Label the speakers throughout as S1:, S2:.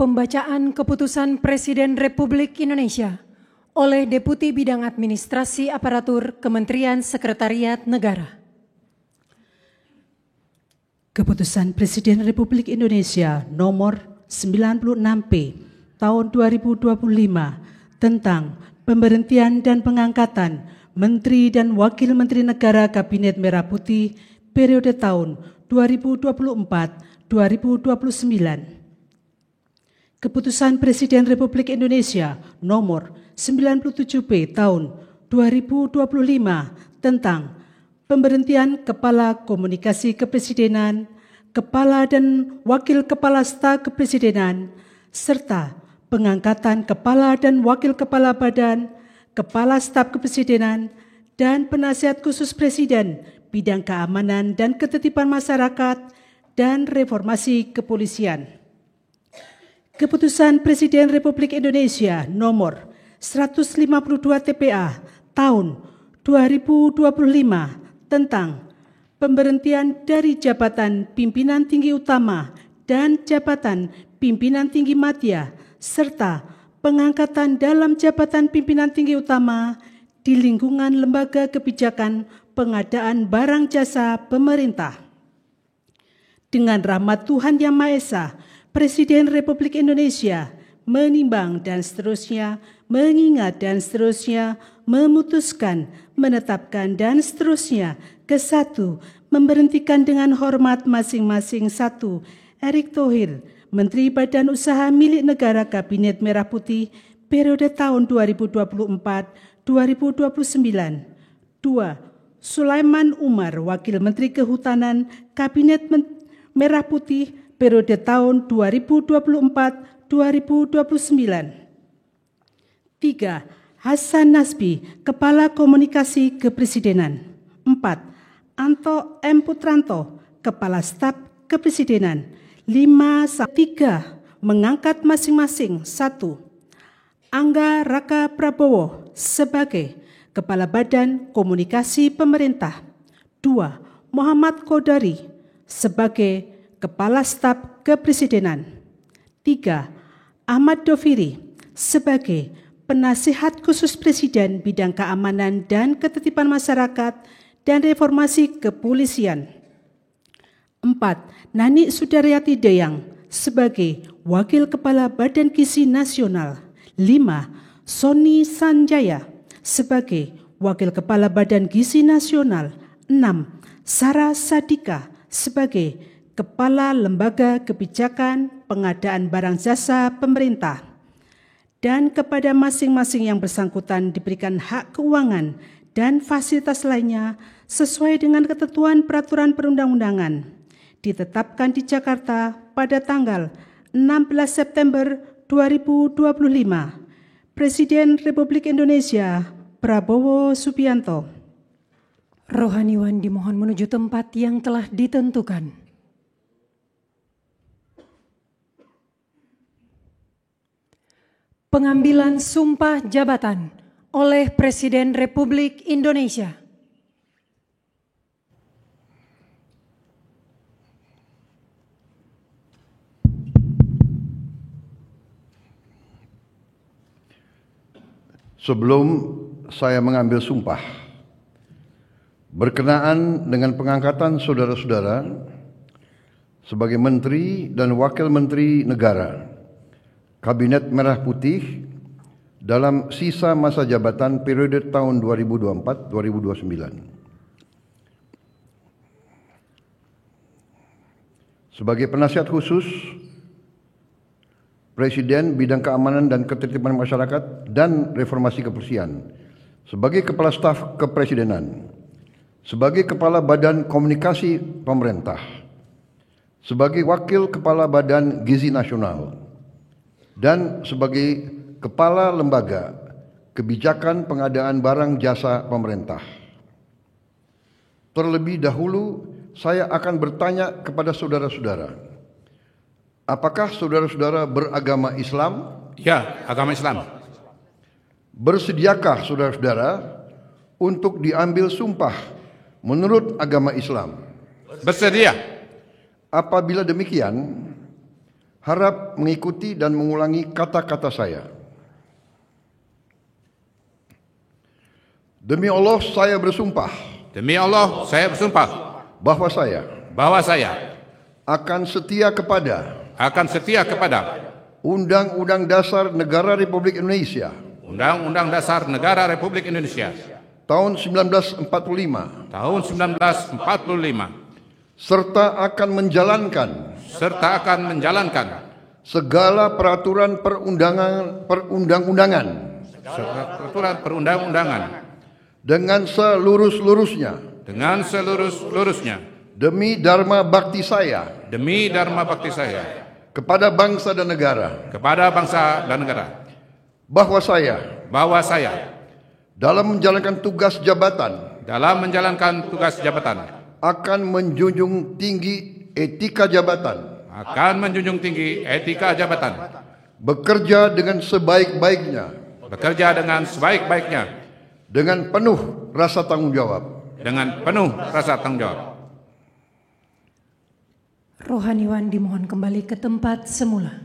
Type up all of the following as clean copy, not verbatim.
S1: Pembacaan Keputusan Presiden Republik Indonesia oleh Deputi Bidang Administrasi Aparatur Kementerian Sekretariat Negara.
S2: Keputusan Presiden Republik Indonesia nomor 96P tahun 2025 tentang pemberhentian dan pengangkatan Menteri dan Wakil Menteri Negara Kabinet Merah Putih periode tahun 2024-2029. Keputusan Presiden Republik Indonesia nomor 97P tahun 2025 tentang pemberhentian Kepala Komunikasi Kepresidenan, Kepala dan Wakil Kepala Staf Kepresidenan, serta pengangkatan Kepala dan Wakil Kepala Badan, Kepala Staf Kepresidenan, dan Penasihat Khusus Presiden Bidang Keamanan dan Ketertiban Masyarakat dan Reformasi Kepolisian. Keputusan Presiden Republik Indonesia nomor 152 TPA tahun 2025 tentang pemberhentian dari jabatan pimpinan tinggi utama dan jabatan pimpinan tinggi madya serta pengangkatan dalam jabatan pimpinan tinggi utama di lingkungan lembaga kebijakan pengadaan barang jasa pemerintah. Dengan rahmat Tuhan Yang Maha Esa, Presiden Republik Indonesia menimbang dan seterusnya, mengingat dan seterusnya, memutuskan, menetapkan dan seterusnya. Ke-1, memberhentikan dengan hormat masing-masing. 1. Erick Thohir, Menteri Badan Usaha Milik Negara Kabinet Merah Putih periode tahun 2024-2029. 2. Sulaiman Umar, Wakil Menteri Kehutanan Kabinet Merah Putih periode tahun 2024-2029. 3. Hasan Nasbi, Kepala Komunikasi Kepresidenan. 4. Anto M. Putranto, Kepala Staf Kepresidenan. 5. 3. Mengangkat masing-masing. 1. Angga Raka Prabowo sebagai Kepala Badan Komunikasi Pemerintah. 2. Muhammad Kodari sebagai Kepala Staf Kepresidenan. 3. Ahmad Doviri sebagai Penasihat Khusus Presiden Bidang Keamanan dan Ketertiban Masyarakat dan Reformasi Kepolisian. 4. Nani Sudaryati Deyang sebagai Wakil Kepala Badan Gizi Nasional. 5. Sony Sanjaya sebagai Wakil Kepala Badan Gizi Nasional. 6. Sarah Sadika sebagai Kepala Lembaga Kebijakan Pengadaan Barang Jasa Pemerintah, dan kepada masing-masing yang bersangkutan diberikan hak keuangan dan fasilitas lainnya sesuai dengan ketentuan peraturan perundang-undangan ditetapkan di Jakarta pada tanggal 16 September 2025. Presiden Republik Indonesia Prabowo Subianto.
S1: Rohaniwan dimohon menuju tempat yang telah ditentukan. Pengambilan sumpah jabatan oleh Presiden Republik Indonesia.
S3: Sebelum saya mengambil sumpah, berkenaan dengan pengangkatan saudara-saudara sebagai Menteri dan Wakil Menteri Negara Kabinet Merah Putih dalam sisa masa jabatan periode tahun 2024-2029. Sebagai Penasihat Khusus Presiden Bidang Keamanan dan Ketertiban Masyarakat dan Reformasi Kepolisian, sebagai Kepala Staf Kepresidenan, sebagai Kepala Badan Komunikasi Pemerintah, sebagai Wakil Kepala Badan Gizi Nasional, dan sebagai Kepala Lembaga Kebijakan Pengadaan Barang Jasa Pemerintah. Terlebih dahulu, saya akan bertanya kepada saudara-saudara, apakah saudara-saudara beragama Islam?
S4: Ya, agama Islam.
S3: Bersediakah saudara-saudara untuk diambil sumpah menurut agama Islam?
S4: Bersedia.
S3: Apabila demikian, Harap mengikuti dan mengulangi kata-kata saya. Demi Allah saya bersumpah.
S4: Demi Allah saya bersumpah.
S3: Bahwa saya.
S4: Akan setia kepada.
S3: Undang-Undang Dasar Negara Republik Indonesia.
S4: Undang-Undang Dasar Negara Republik Indonesia.
S3: Tahun 1945. Serta akan menjalankan segala peraturan perundang-undangan dengan seluruh-luruhnya demi dharma bakti saya kepada bangsa dan negara, bahwa saya dalam menjalankan tugas jabatan akan menjunjung tinggi etika jabatan, bekerja dengan sebaik-baiknya, dengan penuh rasa tanggung jawab.
S1: Rohaniwan dimohon kembali ke tempat semula.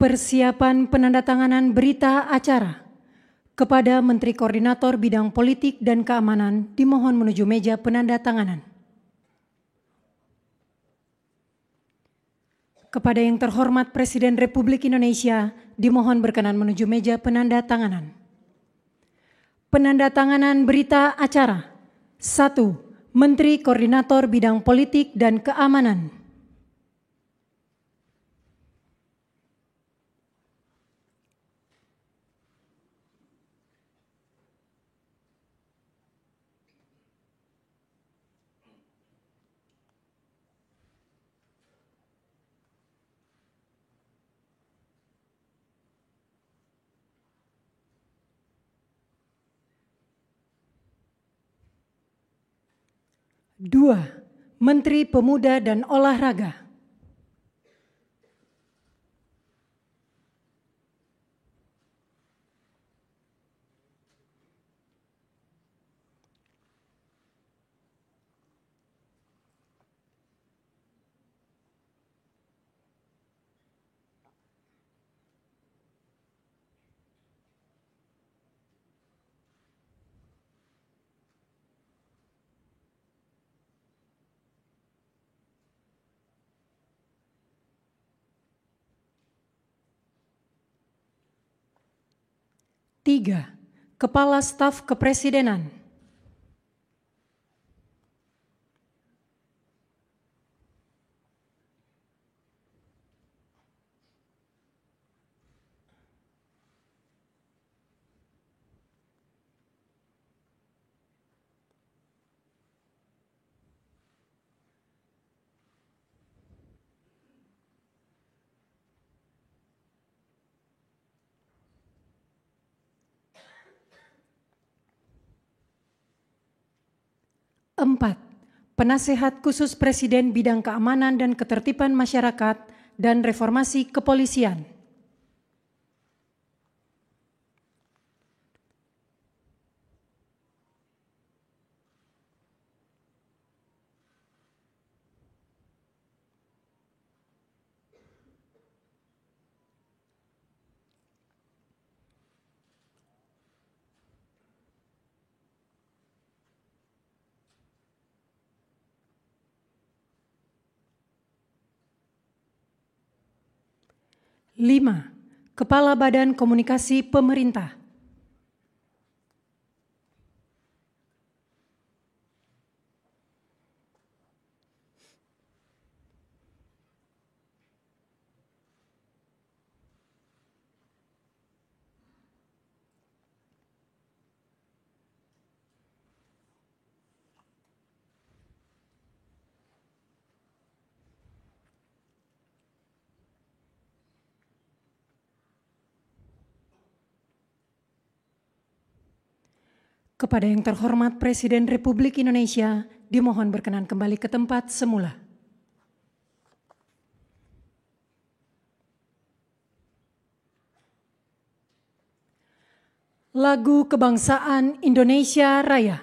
S1: Persiapan penandatanganan berita acara kepada Menteri Koordinator Bidang Politik dan Keamanan dimohon menuju meja penandatanganan. Kepada yang terhormat Presiden Republik Indonesia dimohon berkenan menuju meja penandatanganan. Penandatanganan berita acara. 1. Menteri Koordinator Bidang Politik dan Keamanan. Dua, Menteri Pemuda dan Olahraga. Tiga, Kepala Staf Kepresidenan. Empat, Penasehat Khusus Presiden Bidang Keamanan dan Ketertiban Masyarakat dan Reformasi Kepolisian. Lima, Kepala Badan Komunikasi Pemerintah. Kepada yang terhormat Presiden Republik Indonesia, dimohon berkenan kembali ke tempat semula. Lagu Kebangsaan Indonesia Raya.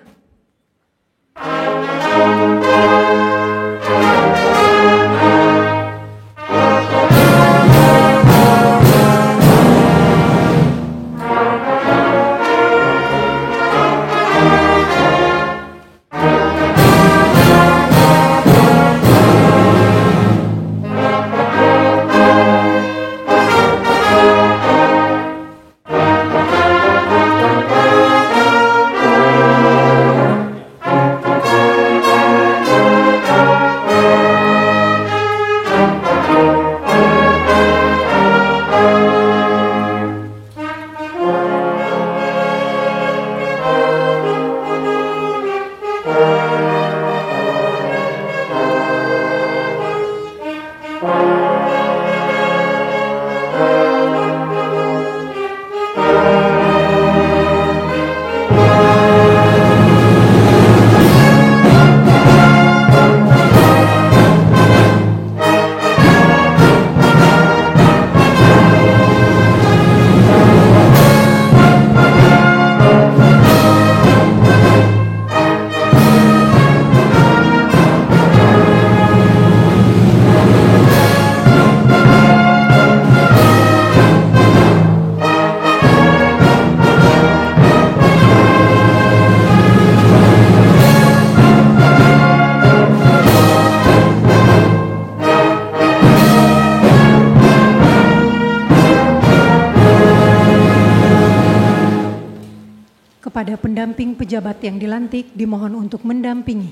S1: Kepada pendamping pejabat yang dilantik dimohon untuk mendampingi.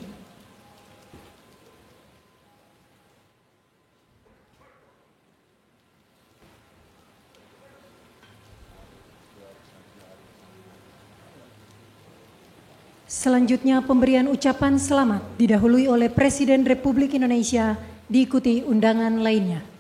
S1: Selanjutnya pemberian ucapan selamat didahului oleh Presiden Republik Indonesia diikuti undangan lainnya.